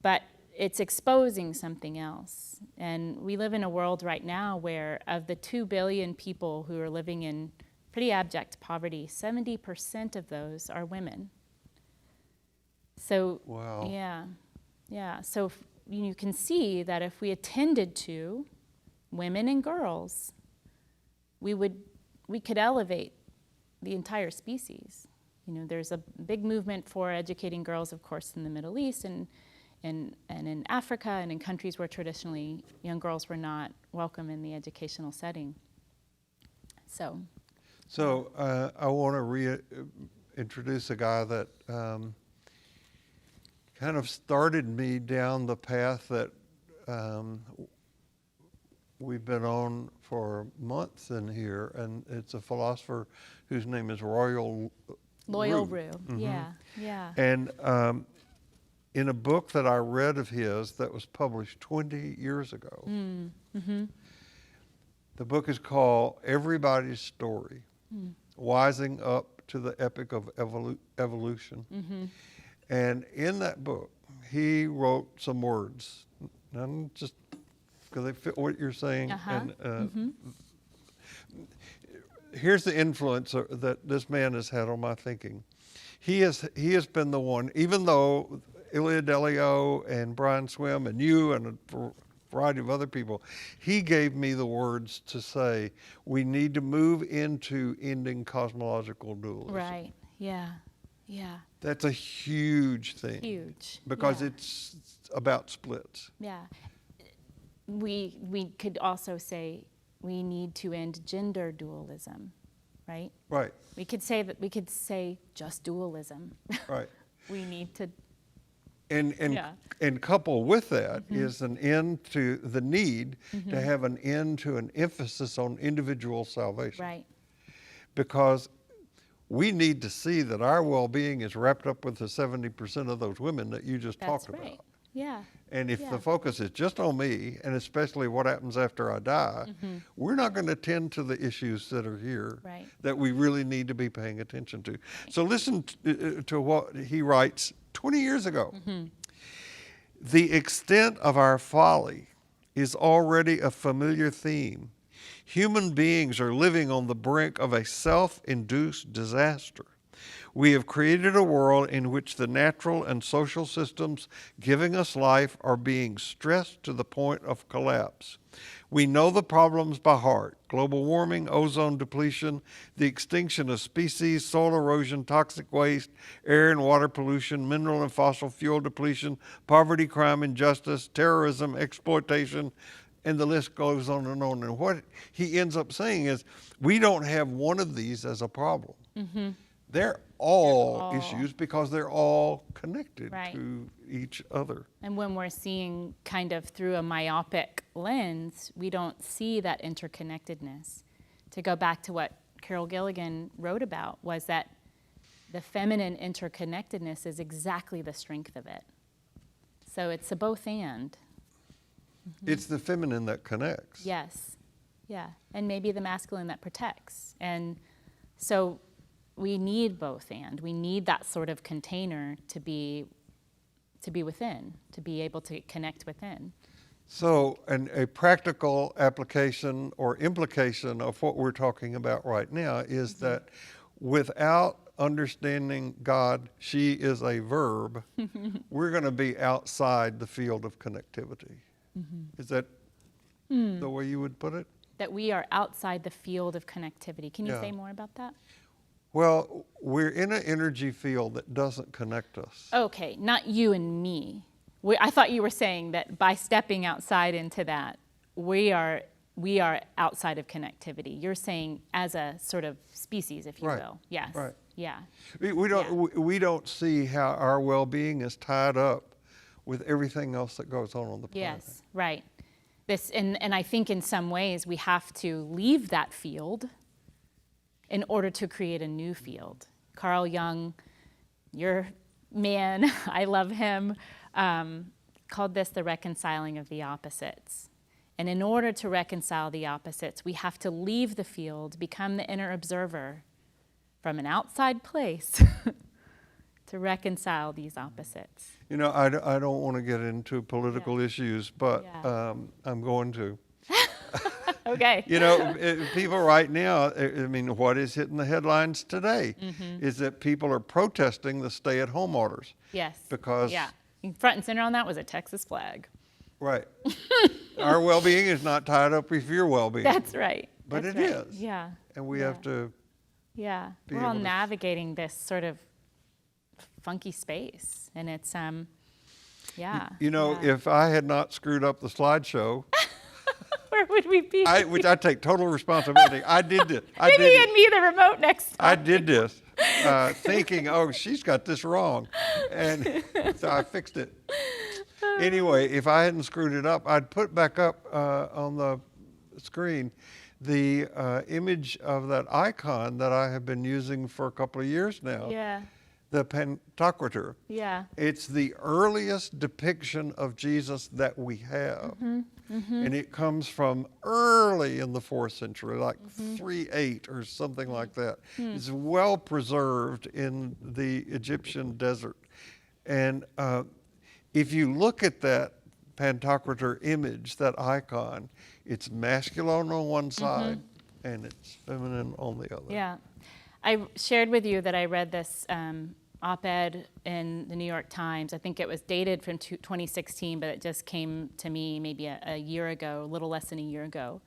but it's exposing something else. And we live in a world right now where of the 2 billion people who are living in pretty abject poverty, 70% of those are women. So, wow. Yeah. So you can see that if we attended to women and girls, we could elevate the entire species. There's a big movement for educating girls, of course, in the Middle East and in Africa and in countries where traditionally young girls were not welcome in the educational setting. So So I want to reintroduce a guy that kind of started me down the path that we've been on for months in here, and it's a philosopher whose name is Loyal Rue. Mm-hmm. Yeah. And in a book that I read of his that was published 20 years ago, the book is called Everybody's Story, Wising Up to the Epic of Evolution. And in that book, he wrote some words, and just because they fit what you're saying. And here's the influence that this man has had on my thinking. He has been the one, even though Ilya Delio and Brian Swim and you and a variety of other people, he gave me the words to say, we need to move into ending cosmological dualism. Right. Yeah. That's a huge thing. Huge. Because it's about splits. Yeah. We could also say we need to end gender dualism, right? Right. We could say just dualism. Right. We need to. And coupled with that is an end to the need to have an end to an emphasis on individual salvation. Right. Because we need to see that our well-being is wrapped up with the 70% of those women that you just talked about. That's right. Yeah. And if the focus is just on me, and especially what happens after I die, we're not going to tend to the issues that are here that we really need to be paying attention to. So listen to what he writes 20 years ago. The extent of our folly is already a familiar theme. Human beings are living on the brink of a self-induced disaster. We have created a world in which the natural and social systems giving us life are being stressed to the point of collapse. We know the problems by heart: global warming, ozone depletion, the extinction of species, soil erosion, toxic waste, air and water pollution, mineral and fossil fuel depletion, poverty, crime, injustice, terrorism, exploitation, and the list goes on and on. And what he ends up saying is, we don't have one of these as a problem. They're all issues because they're all connected to each other. And when we're seeing kind of through a myopic lens, we don't see that interconnectedness. To go back to what Carol Gilligan wrote about, was that the feminine interconnectedness is exactly the strength of it. So it's a both and. It's the feminine that connects. Yes. Yeah. And maybe the masculine that protects. And so we need both and. We need that sort of container to be within, to be able to connect within. So a practical application or implication of what we're talking about right now is that without understanding God, she is a verb, we're going to be outside the field of connectivity. Is that the way you would put it? That we are outside the field of connectivity. Can you say more about that? Well, we're in an energy field that doesn't connect us. Okay, not you and me. I thought you were saying that by stepping outside into that, we are outside of connectivity. You're saying as a sort of species, if you will. Yes. Right. Yeah. We don't see how our well-being is tied up with everything else that goes on the planet. Yes, right. And I think in some ways we have to leave that field in order to create a new field. Carl Jung, your man, I love him, called this the reconciling of the opposites. And in order to reconcile the opposites, we have to leave the field, become the inner observer from an outside place to reconcile these opposites. You know, I don't want to get into political issues, but I'm going to. Okay. You know, people right now, I mean, what is hitting the headlines today is that people are protesting the stay-at-home orders. Yes. Because... Yeah. Front and center on that was a Texas flag. Right. Our well-being is not tied up with your well-being. That's right. But That's it right. is. Yeah. And we have to... Yeah. We're all navigating this sort of funky space. And it's, You know, if I had not screwed up the slideshow... We're Where would we be? Which I take total responsibility. I did this. Maybe you and me the remote next time. I did this, thinking, oh, she's got this wrong. And so I fixed it. Anyway, if I hadn't screwed it up, I'd put back up on the screen the image of that icon that I have been using for a couple of years now. Yeah. The Pantocrator. Yeah. It's the earliest depiction of Jesus that we have. And it comes from early in the 4th century, like 3-8 or something like that. It's well preserved in the Egyptian desert. And if you look at that Pantocrator image, that icon, it's masculine on one side and it's feminine on the other. Yeah. I shared with you that I read this op-ed in the New York Times. I think it was dated from 2016, but it just came to me maybe a year ago, a little less than a year ago,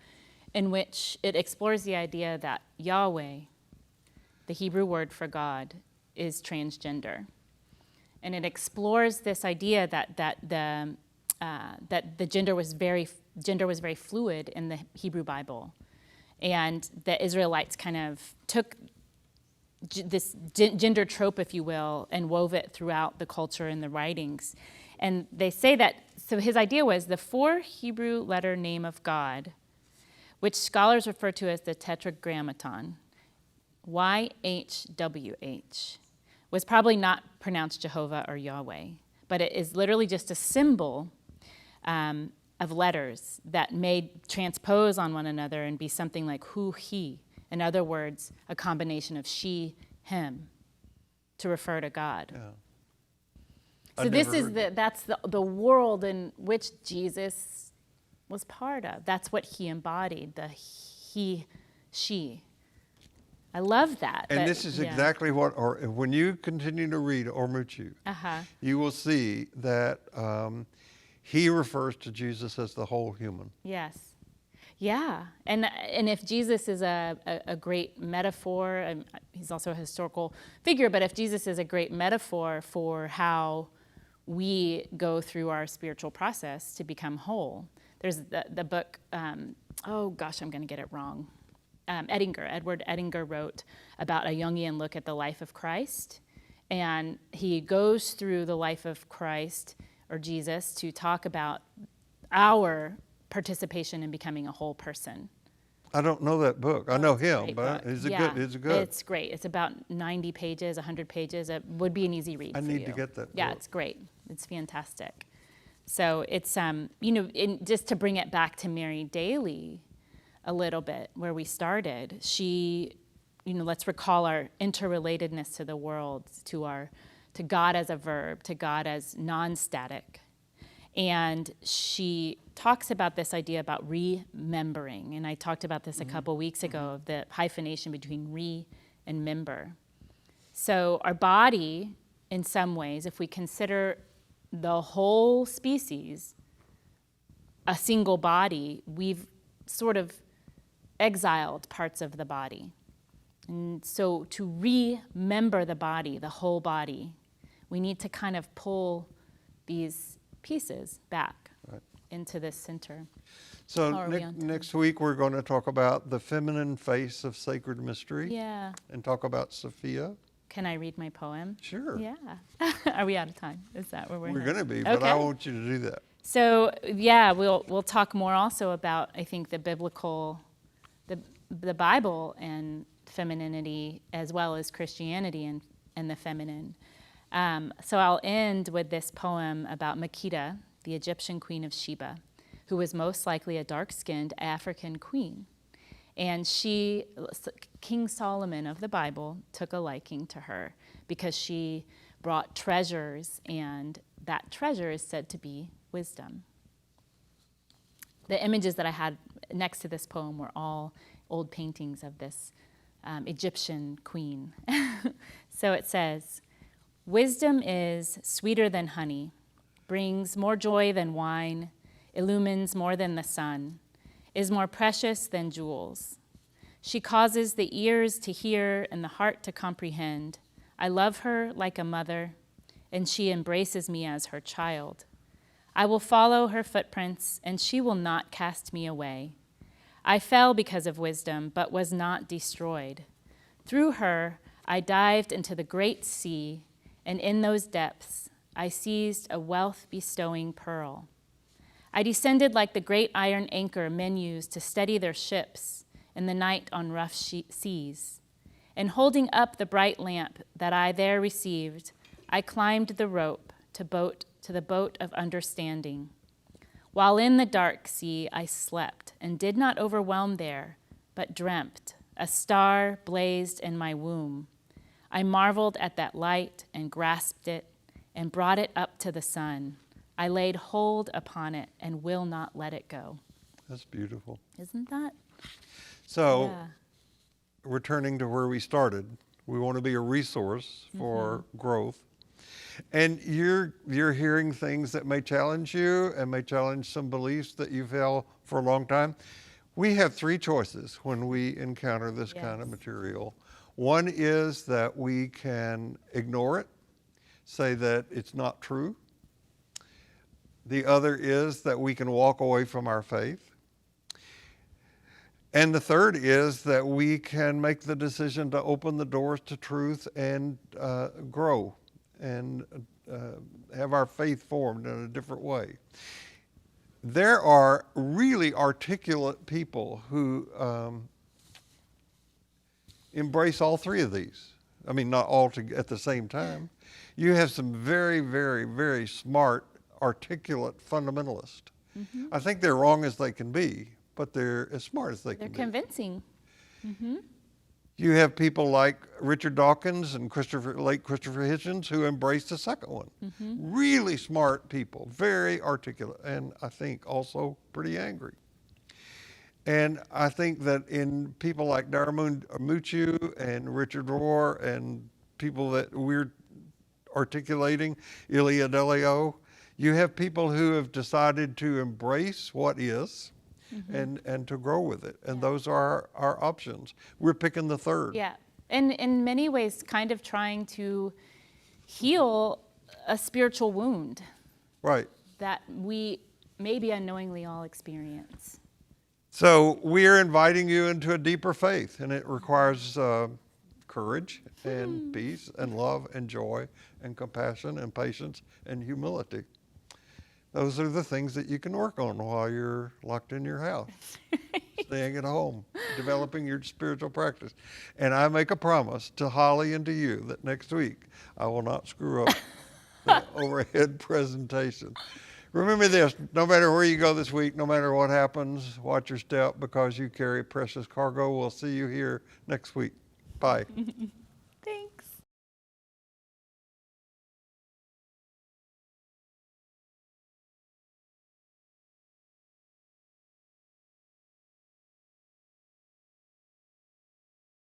in which it explores the idea that Yahweh, the Hebrew word for God, is transgender. And it explores this idea that the gender was very fluid in the Hebrew Bible, and the Israelites kind of took this gender trope, if you will, and wove it throughout the culture and the writings. And they say that, so his idea was the 4 Hebrew letter name of God, which scholars refer to as the Tetragrammaton, YHWH, was probably not pronounced Jehovah or Yahweh, but it is literally just a symbol of letters that may transpose on one another and be something like who, he. In other words, a combination of she, him, to refer to God. Yeah. So that's the world in which Jesus was part of. That's what he embodied, the he, she. I love that. And this is exactly what, or when you continue to read Ormuchu, you will see that he refers to Jesus as the whole human. Yes. Yeah, and if Jesus is a great metaphor, and he's also a historical figure, but if Jesus is a great metaphor for how we go through our spiritual process to become whole, there's the book, oh gosh, I'm going to get it wrong. Edward Edinger wrote about a Jungian look at the life of Christ, and he goes through the life of Christ, or Jesus, to talk about our participation in becoming a whole person. I don't know that book. I know him, but is it good? Is it good? It's great. It's about 90 pages, 100 pages. It would be an easy read for you. I need to get that Yeah, book. it's great. It's fantastic. So it's, just to bring it back to Mary Daly a little bit, where we started, she, let's recall our interrelatedness to the world, to God as a verb, to God as non-static. And she talks about this idea about remembering. And I talked about this a couple weeks ago, of the hyphenation between re and member. So our body, in some ways, if we consider the whole species a single body, we've sort of exiled parts of the body. And so to remember the body, the whole body, we need to kind of pull these pieces back into this center. So next week we're going to talk about the feminine face of sacred mystery. Yeah. And talk about Sophia. Can I read my poem? Sure. Yeah. Are we out of time? Is that where we're going to be, but I want you to do that. So yeah, we'll talk more also about, I think, the biblical, the Bible and femininity, as well as Christianity and the feminine. So I'll end with this poem about Makeda, the Egyptian queen of Sheba, who was most likely a dark-skinned African queen. And King Solomon of the Bible took a liking to her because she brought treasures, and that treasure is said to be wisdom. The images that I had next to this poem were all old paintings of this Egyptian queen. So it says, "Wisdom is sweeter than honey, brings more joy than wine, illumines more than the sun, is more precious than jewels. She causes the ears to hear and the heart to comprehend. I love her like a mother, and she embraces me as her child. I will follow her footprints, and she will not cast me away. I fell because of wisdom, but was not destroyed. Through her, I dived into the great sea, and in those depths, I seized a wealth-bestowing pearl. I descended like the great iron anchor men use to steady their ships in the night on rough seas. And holding up the bright lamp that I there received, I climbed the rope to the boat of understanding. While in the dark sea I slept, and did not overwhelm there, but dreamt. A star blazed in my womb. I marveled at that light and grasped it and brought it up to the sun. I laid hold upon it and will not let it go. That's beautiful. Isn't that? So, Yeah. returning to where we started, we want to be a resource for growth. And you're hearing things that may challenge you and may challenge some beliefs that you've held for a long time. We have three choices when we encounter this kind of material. One is that we can ignore it, say that it's not true. The other is that we can walk away from our faith. And the third is that we can make the decision to open the doors to truth and grow and have our faith formed in a different way. There are really articulate people who embrace all three of these. I mean, not all at the same time. You have some very, very, very smart, articulate fundamentalists. I think they're wrong as they can be, but they're as smart as they can be. They're convincing. You have people like Richard Dawkins and late Christopher Hitchens who embraced the second one. Really smart people, very articulate, and I think also pretty angry. And I think that in people like Darmun Muchu and Richard Rohr and people that we're articulating, Ilya Delio, you have people who have decided to embrace what is and to grow with it. And those are our options. We're picking the third. Yeah, and in many ways kind of trying to heal a spiritual wound. Right. That we maybe unknowingly all experience. So we're inviting you into a deeper faith, and it requires courage and peace and love and joy and compassion and patience and humility. Those are the things that you can work on while you're locked in your house, staying at home, developing your spiritual practice. And I make a promise to Holly and to you that next week I will not screw up the overhead presentation. Remember this, no matter where you go this week, no matter what happens, watch your step because you carry precious cargo. We'll see you here next week. Bye.